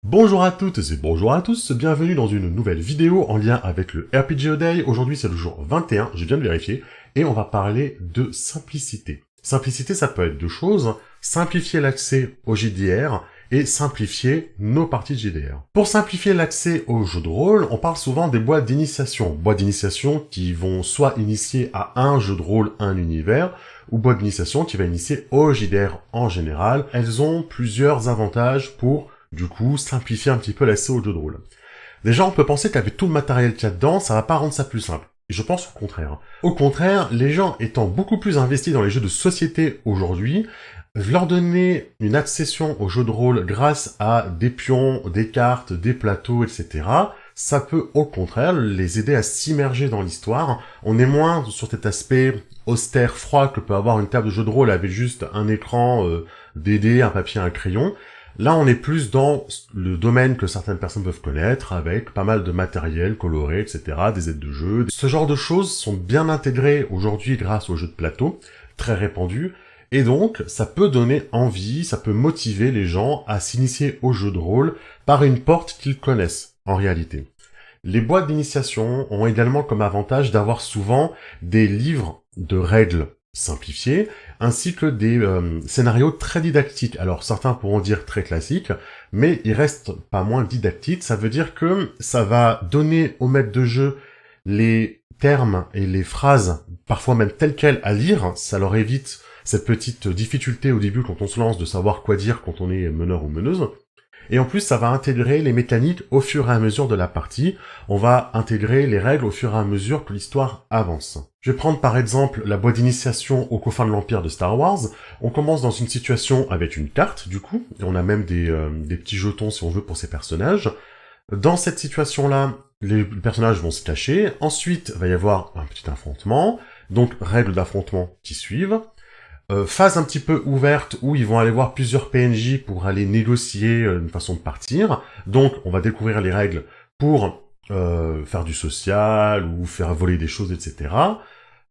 Bonjour à toutes et bonjour à tous, bienvenue dans une nouvelle vidéo en lien avec le RPG Day. Aujourd'hui c'est le jour 21, je viens de vérifier, et on va parler de simplicité. Simplicité, ça peut être deux choses, simplifier l'accès au JDR et simplifier nos parties de JDR. Pour simplifier l'accès au jeu de rôle, on parle souvent des boîtes d'initiation. Boîtes d'initiation qui vont soit initier à un jeu de rôle, un univers, ou boîtes d'initiation qui va initier au JDR en général. Elles ont plusieurs avantages pour du coup, simplifier un petit peu l'accès au jeu de rôle. Déjà, on peut penser qu'avec tout le matériel qu'il y a dedans, ça va pas rendre ça plus simple. Et je pense au contraire. Au contraire, les gens étant beaucoup plus investis dans les jeux de société aujourd'hui, leur donner une accession au jeu de rôle grâce à des pions, des cartes, des plateaux, etc., ça peut au contraire les aider à s'immerger dans l'histoire. On est moins sur cet aspect austère, froid que peut avoir une table de jeu de rôle avec juste un écran, des dés, un papier, un crayon. Là, on est plus dans le domaine que certaines personnes peuvent connaître, avec pas mal de matériel coloré, etc., des aides de jeu. Ce genre de choses sont bien intégrées aujourd'hui grâce aux jeux de plateau, très répandus, et donc ça peut donner envie, ça peut motiver les gens à s'initier au jeu de rôle par une porte qu'ils connaissent, en réalité. Les boîtes d'initiation ont également comme avantage d'avoir souvent des livres de règles simplifiés, ainsi que des scénarios très didactiques. Alors certains pourront dire très classiques, mais ils restent pas moins didactiques. Ça veut dire que ça va donner au maître de jeu les termes et les phrases, parfois même telles quelles à lire. Ça leur évite cette petite difficulté au début quand on se lance de savoir quoi dire quand on est meneur ou meneuse. Et en plus, ça va intégrer les mécaniques au fur et à mesure de la partie. On va intégrer les règles au fur et à mesure que l'histoire avance. Je vais prendre par exemple la boîte d'initiation aux confins de l'Empire de Star Wars. On commence dans une situation avec une carte, du coup, et on a même des petits jetons, si on veut, pour ces personnages. Dans cette situation-là, les personnages vont se cacher. Ensuite, il va y avoir un petit affrontement. Donc, règles d'affrontement qui suivent. Phase un petit peu ouverte où ils vont aller voir plusieurs PNJ pour aller négocier une façon de partir. Donc, on va découvrir les règles pour faire du social ou faire voler des choses, etc.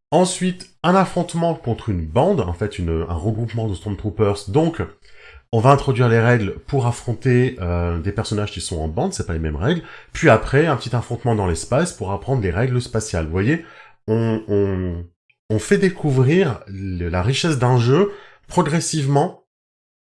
Ensuite, un affrontement contre une bande, en fait un regroupement de Stormtroopers. Donc, on va introduire les règles pour affronter des personnages qui sont en bande, c'est pas les mêmes règles. Puis après, un petit affrontement dans l'espace pour apprendre les règles spatiales. Vous voyez, on fait découvrir la richesse d'un jeu progressivement,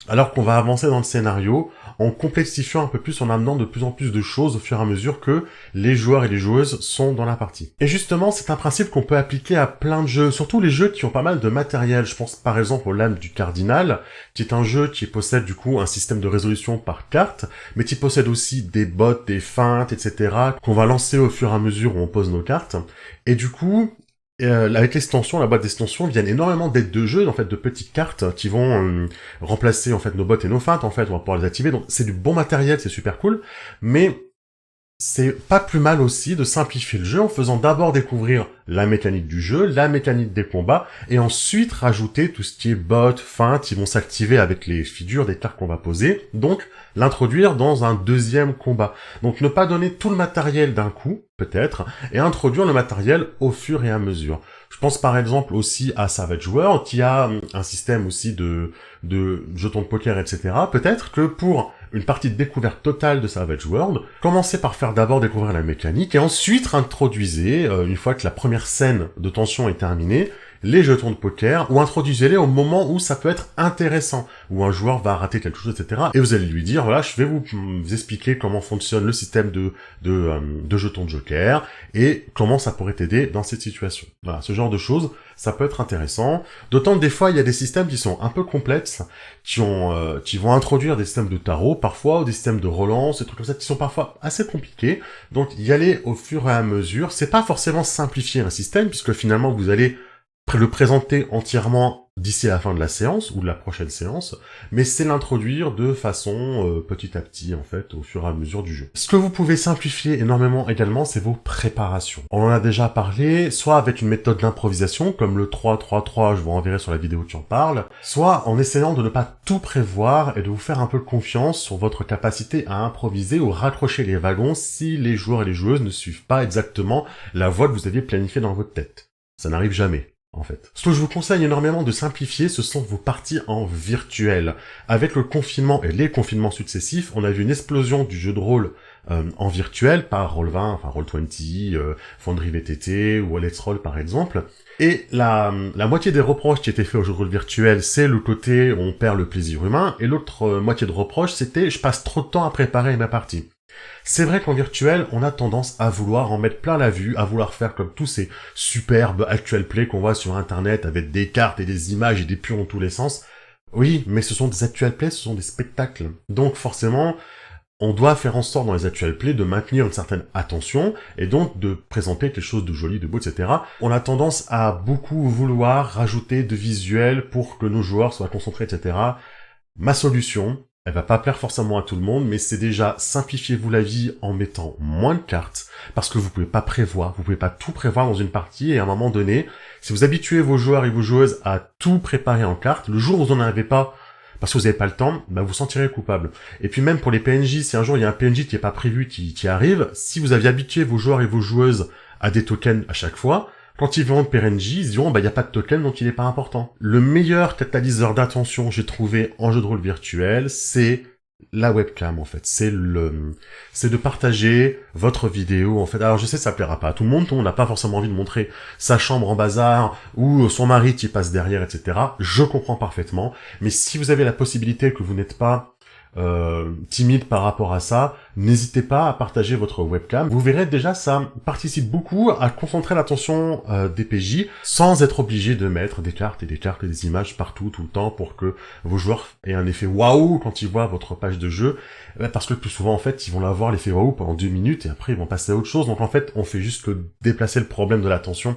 alors qu'on va avancer dans le scénario, en complexifiant un peu plus, en amenant de plus en plus de choses au fur et à mesure que les joueurs et les joueuses sont dans la partie. Et justement, c'est un principe qu'on peut appliquer à plein de jeux, surtout les jeux qui ont pas mal de matériel. Je pense par exemple au L'Âme du Cardinal, qui est un jeu qui possède du coup un système de résolution par carte, mais qui possède aussi des bots, des feintes, etc., qu'on va lancer au fur et à mesure où on pose nos cartes. Et du coup, avec l'extension, la boîte d'extension, viennent énormément d'aides de jeu, en fait, de petites cartes qui vont remplacer en fait nos bots et nos feintes. En fait, on va pouvoir les activer. Donc c'est du bon matériel, c'est super cool. Mais c'est pas plus mal aussi de simplifier le jeu en faisant d'abord découvrir la mécanique du jeu, la mécanique des combats, et ensuite rajouter tout ce qui est bots, feintes, qui vont s'activer avec les figures des cartes qu'on va poser, donc l'introduire dans un deuxième combat. Donc ne pas donner tout le matériel d'un coup, peut-être, et introduire le matériel au fur et à mesure. Je pense par exemple aussi à Savage World, qui a un système aussi de jetons de poker, etc. Peut-être que pour une partie de découverte totale de Savage World, commencez par faire d'abord découvrir la mécanique, et ensuite introduisez, une fois que la première scène de tension est terminée, les jetons de poker, ou introduisez-les au moment où ça peut être intéressant, où un joueur va rater quelque chose, etc. Et vous allez lui dire, voilà, je vais vous expliquer comment fonctionne le système de jetons de joker, et comment ça pourrait t'aider dans cette situation. Voilà, ce genre de choses, ça peut être intéressant. D'autant que des fois, il y a des systèmes qui sont un peu complexes, qui vont introduire des systèmes de tarot, parfois, ou des systèmes de relance, des trucs comme ça, qui sont parfois assez compliqués. Donc, y aller au fur et à mesure. C'est pas forcément simplifier un système, puisque finalement, vous allez le présenter entièrement d'ici à la fin de la séance, ou de la prochaine séance, mais c'est l'introduire de façon petit à petit, en fait, au fur et à mesure du jeu. Ce que vous pouvez simplifier énormément également, c'est vos préparations. On en a déjà parlé, soit avec une méthode d'improvisation, comme le 3-3-3, je vous renverrai sur la vidéo qui en parle, soit en essayant de ne pas tout prévoir et de vous faire un peu confiance sur votre capacité à improviser ou raccrocher les wagons si les joueurs et les joueuses ne suivent pas exactement la voie que vous aviez planifiée dans votre tête. Ça n'arrive jamais. en fait. Ce que je vous conseille énormément de simplifier, ce sont vos parties en virtuel. Avec le confinement et les confinements successifs, on a vu une explosion du jeu de rôle en virtuel par Roll20, enfin Roll20, Foundry VTT ou Let's Roll par exemple. Et la moitié des reproches qui étaient faits au jeu de rôle virtuel, c'est le côté on perd le plaisir humain, et l'autre moitié de reproches, c'était je passe trop de temps à préparer ma partie. C'est vrai qu'en virtuel, on a tendance à vouloir en mettre plein la vue, à vouloir faire comme tous ces superbes actual play qu'on voit sur internet avec des cartes et des images et des pions dans tous les sens. Oui, mais ce sont des actual plays, ce sont des spectacles. Donc forcément, on doit faire en sorte dans les actual plays de maintenir une certaine attention et donc de présenter quelque chose de joli, de beau, etc. On a tendance à beaucoup vouloir rajouter de visuels pour que nos joueurs soient concentrés, etc. Ma solution, elle va pas plaire forcément à tout le monde, mais c'est déjà simplifiez-vous la vie en mettant moins de cartes, parce que vous pouvez pas prévoir, vous pouvez pas tout prévoir dans une partie, et à un moment donné, si vous habituez vos joueurs et vos joueuses à tout préparer en cartes, le jour où vous n'en avez pas, parce que vous n'avez pas le temps, bah vous sentirez coupable. Et puis même pour les PNJ, si un jour il y a un PNJ qui est pas prévu, qui arrive, si vous aviez habitué vos joueurs et vos joueuses à des tokens à chaque fois, quand ils verront le PNJ, ils se diront, bah, il n'y a pas de token, donc il n'est pas important. Le meilleur catalyseur d'attention, j'ai trouvé en jeu de rôle virtuel, c'est la webcam, en fait. C'est de partager votre vidéo, en fait. Alors, je sais, ça plaira pas à tout le monde n'a pas forcément envie de montrer sa chambre en bazar, ou son mari qui passe derrière, etc. Je comprends parfaitement. Mais si vous avez la possibilité que vous n'êtes pas timide par rapport à ça, n'hésitez pas à partager votre webcam. Vous verrez déjà, ça participe beaucoup à concentrer l'attention des PJ sans être obligé de mettre des cartes et des cartes et des images partout, tout le temps, pour que vos joueurs aient un effet waouh quand ils voient votre page de jeu. Parce que le plus souvent, en fait, ils vont avoir l'effet waouh pendant 2 minutes et après ils vont passer à autre chose. Donc en fait, on fait juste que déplacer le problème de l'attention.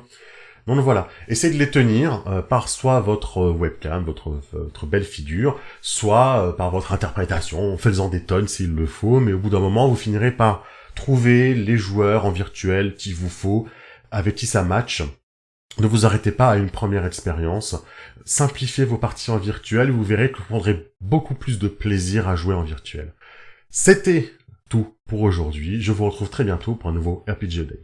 Donc voilà, essayez de les tenir par soit votre webcam, votre belle figure, soit par votre interprétation, faites-en des tonnes s'il le faut, mais au bout d'un moment, vous finirez par trouver les joueurs en virtuel qu'il vous faut, avec qui ça match. Ne vous arrêtez pas à une première expérience, simplifiez vos parties en virtuel, vous verrez que vous prendrez beaucoup plus de plaisir à jouer en virtuel. C'était tout pour aujourd'hui, je vous retrouve très bientôt pour un nouveau RPG Day.